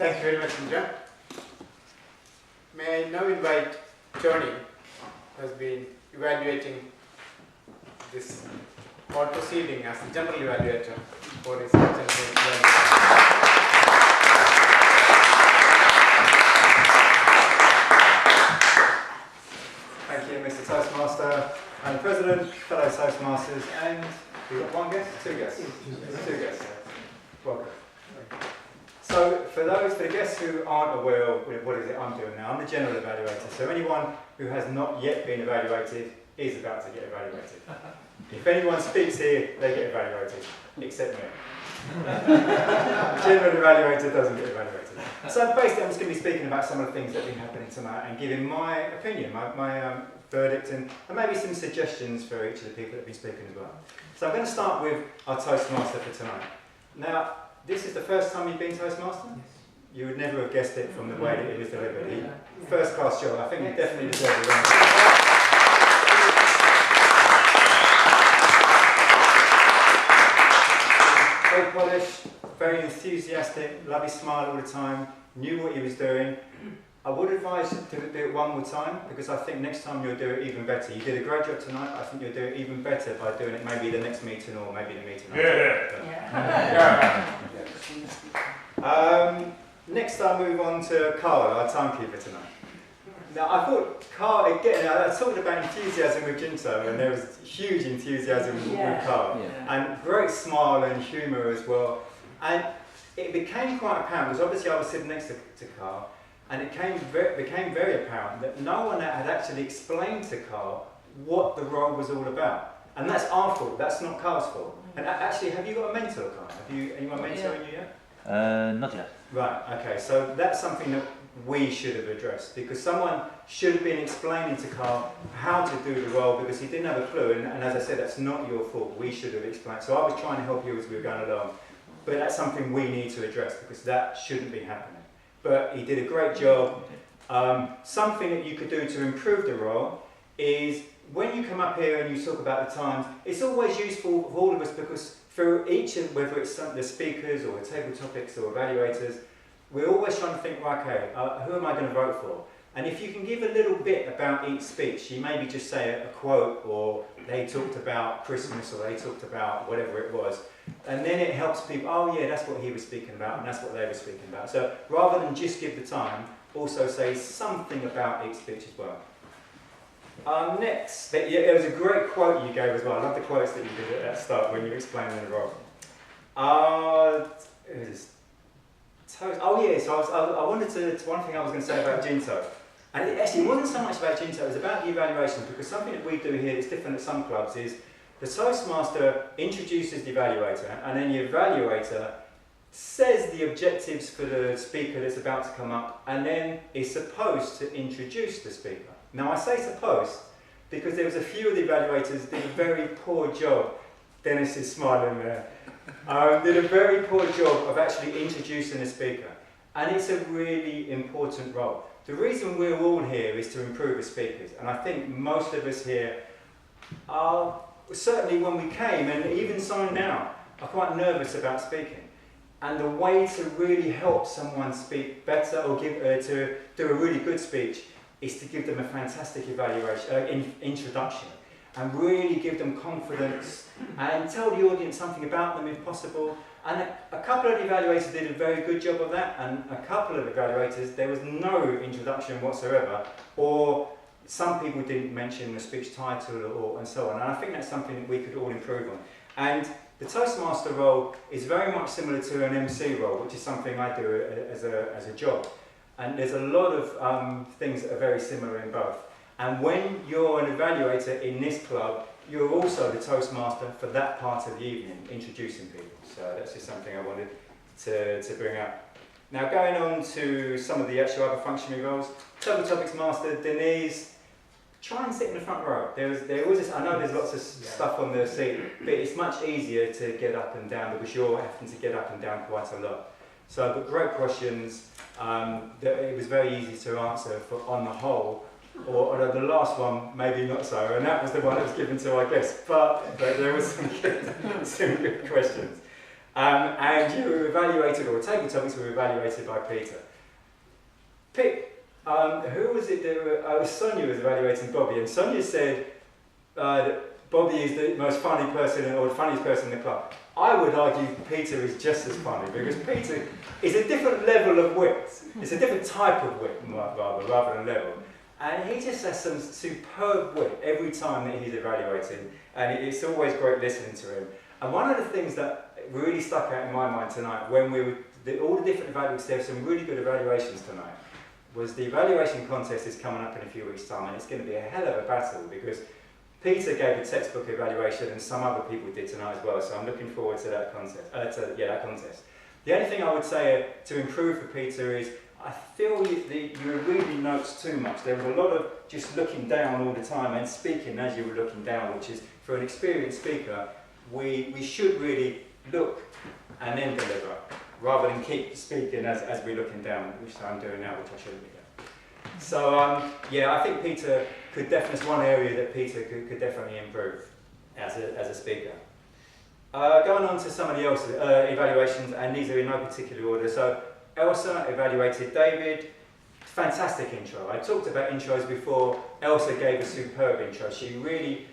Thank you very much, Indra. May I now invite Tony, who has been evaluating this whole proceeding as the general evaluator for his concentration. Thank you, Mr. Toastmaster and President, fellow Toastmasters, and we've got one guest? Two guests. Two guests. Welcome. So, for the guests who aren't aware of what is it I'm doing now, I'm the general evaluator. So anyone who has not yet been evaluated is about to get evaluated. If anyone speaks here, they get evaluated, except me. The general evaluator doesn't get evaluated. So basically I'm just going to be speaking about some of the things that have been happening tonight and giving my opinion, my verdict, and maybe some suggestions for each of the people that have been speaking as well. So I'm going to start with our Toastmaster for tonight. Now, this is the first time you've been Toastmaster? Yes. You would never have guessed it from the way that it was delivered. First class job. I think you definitely deserve a round of applause. Very polished, very enthusiastic, lovely smile all the time, knew what he was doing. I would advise to do it one more time because I think next time you'll do it even better. You did a great job tonight. I think you'll do it even better by doing it maybe the next meeting or maybe the meeting after. Next I'll move on to Carl, our timekeeper tonight. Now I thought Carl, again, I talked about enthusiasm with Ginto and there was huge enthusiasm with Carl. And great smile and humour as well. And it became quite apparent, because obviously I was sitting next to Carl, and it became very apparent that no one had actually explained to Carl what the role was all about. And that's our fault, that's not Carl's fault. And actually, have you got a mentor, Carl? Have you anyone mentoring you yet? Not yet. Right, okay, so that's something that we should have addressed, because someone should have been explaining to Carl how to do the role, because he didn't have a clue, and as I said, that's not your fault, we should have explained. So I was trying to help you as we were going along, but that's something we need to address, because that shouldn't be happening. But he did a great job. Something that you could do to improve the role is when you come up here and you talk about the times, it's always useful for all of us, because for each of, whether it's the speakers or the table topics or evaluators, we're always trying to think, right, okay, who am I going to vote for? And if you can give a little bit about each speech, you maybe just say a quote, or they talked about Christmas, or they talked about whatever it was, and then it helps people, oh yeah, that's what he was speaking about, and that's what they were speaking about. So rather than just give the time, also say something about each speech as well. Next, it was a great quote you gave as well. I love the quotes that you did at the start when you were explaining the role. Oh yeah, so I wanted to, one thing I was going to say about Ginto. And it actually wasn't so much about Ginto, it was about the evaluation, because something that we do here that's different at some clubs is the Toastmaster introduces the evaluator, and then the evaluator says the objectives for the speaker that's about to come up, and then is supposed to introduce the speaker. Now I say supposed because there was a few of the evaluators did a very poor job. Dennis is smiling there. Did a very poor job of actually introducing the speaker, and it's a really important role. The reason we're all here is to improve as speakers, and I think most of us here are, certainly when we came, and even so now, are quite nervous about speaking. And the way to really help someone speak better, or to do a really good speech, is to give them a fantastic introduction, and really give them confidence, and tell the audience something about them if possible. And a couple of evaluators did a very good job of that, and a couple of evaluators, there was no introduction whatsoever, or some people didn't mention the speech title and so on. And I think that's something that we could all improve on. And the Toastmaster role is very much similar to an MC role, which is something I do as a job. And there's a lot of things that are very similar in both. And when you're an evaluator in this club, you're also the Toastmaster for that part of the evening, introducing people. So that's just something I wanted to bring up. Now going on to some of the actual other functionary roles, Table Topics Master, Denise, try and sit in the front row. There was this, I know there's lots of stuff on the seat, but it's much easier to get up and down because you're having to get up and down quite a lot. So I've got great questions that it was very easy to answer on the whole. Or the last one, maybe not so, and that was the one that was given to our guest, but there was some good questions. And you were evaluated, or table topics were evaluated by Peter. Who was it that Sonia was evaluating Bobby, and Sonia said that Bobby is the most funny person, or the funniest person in the club. I would argue Peter is just as funny, because Peter is a different level of wit. It's a different type of wit, rather than level. And he just has some superb wit every time that he's evaluating, and it's always great listening to him. And one of the things that really stuck out in my mind tonight, when we were, all the different evaluations, there were some really good evaluations tonight, was the evaluation contest is coming up in a few weeks' time, and it's going to be a hell of a battle, because Peter gave a textbook evaluation and some other people did tonight as well, so I'm looking forward to that contest. That contest. The only thing I would say to improve for Peter is, I feel you were reading notes too much. There was a lot of just looking down all the time and speaking as you were looking down, which is, for an experienced speaker, we should really look and then deliver, rather than keep speaking as we're looking down, which I'm doing now, which I shouldn't be doing. So, yeah, I think Peter could definitely, it's one area that Peter could definitely improve as a speaker. Going on to some of the else evaluations, and these are in no particular order. So, Elsa evaluated David. Fantastic intro. I talked about intros before. Elsa gave a superb intro. She really,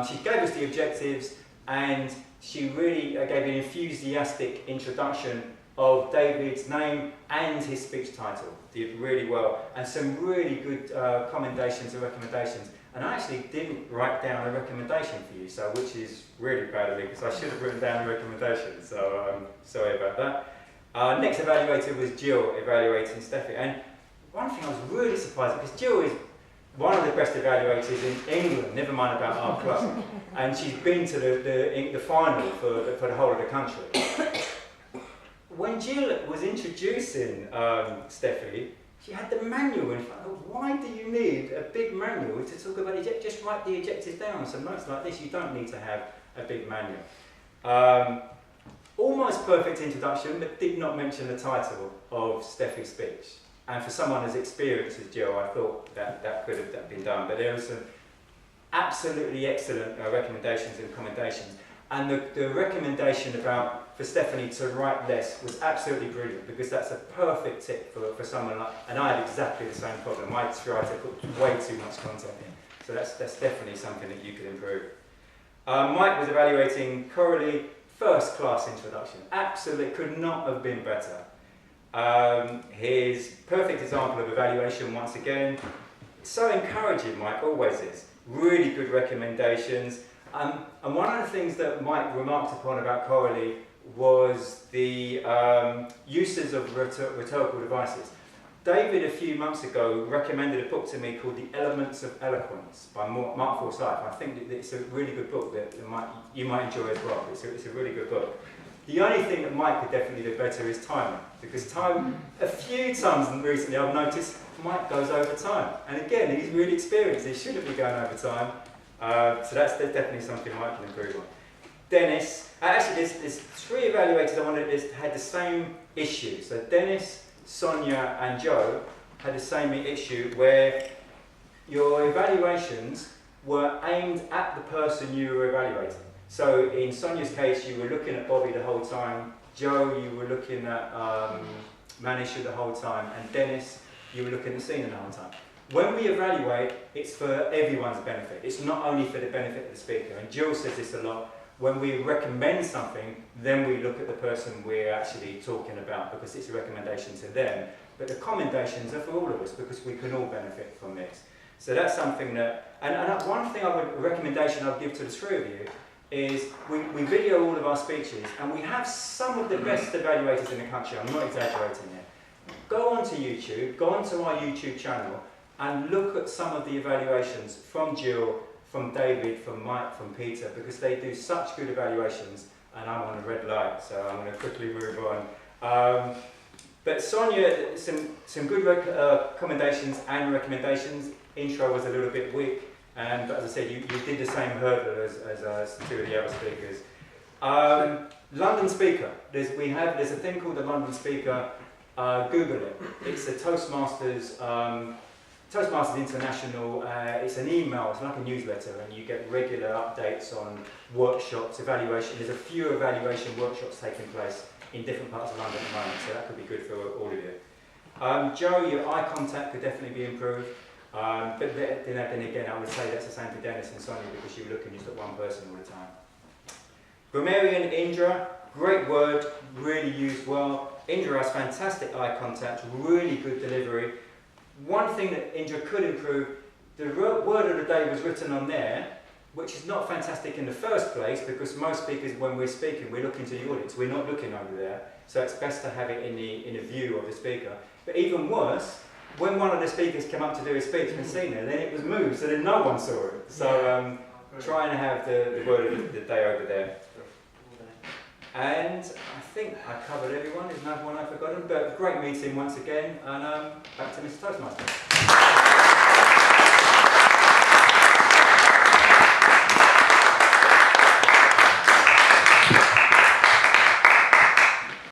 she gave us the objectives, and she really gave an enthusiastic introduction of David's name and his speech title. Did really well, and some really good commendations and recommendations. And I actually didn't write down a recommendation for you, so which is really proud of me, because I should have written down a recommendation. So sorry about that. Next evaluator was Jill evaluating Steffi, and one thing I was really surprised, because Jill is one of the best evaluators in England, never mind about our club, and she's been to the final for the whole of the country. When Jill was introducing Steffi, she had the manual in front. Why do you need a big manual to talk about eject? Just write the objectives down. Some notes like this, you don't need to have a big manual. Almost perfect introduction, but did not mention the title of Steffi's speech. And for someone as experienced as Jill, I thought that could have been done. But there were some absolutely excellent recommendations and commendations. And the recommendation for Stephanie to write less was absolutely brilliant, because that's a perfect tip for someone like, and I had exactly the same problem. I tried to put way too much content in. So that's definitely something that you could improve. Mike was evaluating Coralie. First class introduction, absolutely could not have been better. His perfect example of evaluation once again. So encouraging, Mike always is. Really good recommendations. And one of the things that Mike remarked upon about Coralie was the uses of rhetorical devices. David, a few months ago, recommended a book to me called The Elements of Eloquence by Mark Forsyth. I think that it's a really good book that you might enjoy as well. It's a really good book. The only thing that Mike could definitely do better is timing, because a few times recently I've noticed Mike goes over time. And again, he's really experienced, he shouldn't be going over time. So that's definitely something Mike can improve on. Dennis, actually there's three evaluators I wanted that had the same issue. So Dennis, Sonia and Joe had the same issue, where your evaluations were aimed at the person you were evaluating. So in Sonia's case, you were looking at Bobby the whole time. Joe, you were looking at Manisha the whole time. And Dennis, you were looking at Sina the whole time. When we evaluate, it's for everyone's benefit. It's not only for the benefit of the speaker. And Jill says this a lot. When we recommend something, then we look at the person we're actually talking about, because it's a recommendation to them. But the commendations are for all of us, because we can all benefit from this. So that's something that, and one thing a recommendation I'll give to the three of you is we video all of our speeches, and we have some of the best evaluators in the country. I'm not exaggerating here. Go onto YouTube, go onto our YouTube channel, and look at some of the evaluations from Jill, from David, from Mike, from Peter, because they do such good evaluations. And I'm on a red light, so I'm going to quickly move on. But Sonia, some good commendations and recommendations. Intro was a little bit weak, but as I said, you did the same hurdle as two of the other speakers. London Speaker. There's a thing called the London Speaker. Google it. It's a Toastmasters Toastmasters International, it's an email, it's like a newsletter, and you get regular updates on workshops, evaluation. There's a few evaluation workshops taking place in different parts of London at the moment, so that could be good for all of you. Joe, your eye contact could definitely be improved, but then again, I would say that's the same for Dennis and Sonia because you were looking just at one person all the time. Grammarian Indra, great word, really used well. Indra has fantastic eye contact, really good delivery. One thing that Indra could improve, the word of the day was written on there, which is not fantastic in the first place because most speakers, when we're speaking, we're looking to the audience, we're not looking over there, so it's best to have it in the view of the speaker. But even worse, when one of the speakers came up to do his speech and seen it, then it was moved, so then no one saw it. So trying to have the word of the day over there. And I think I covered everyone, there's no one I've forgotten, but great meeting once again, and back to Mr. Toastmaster.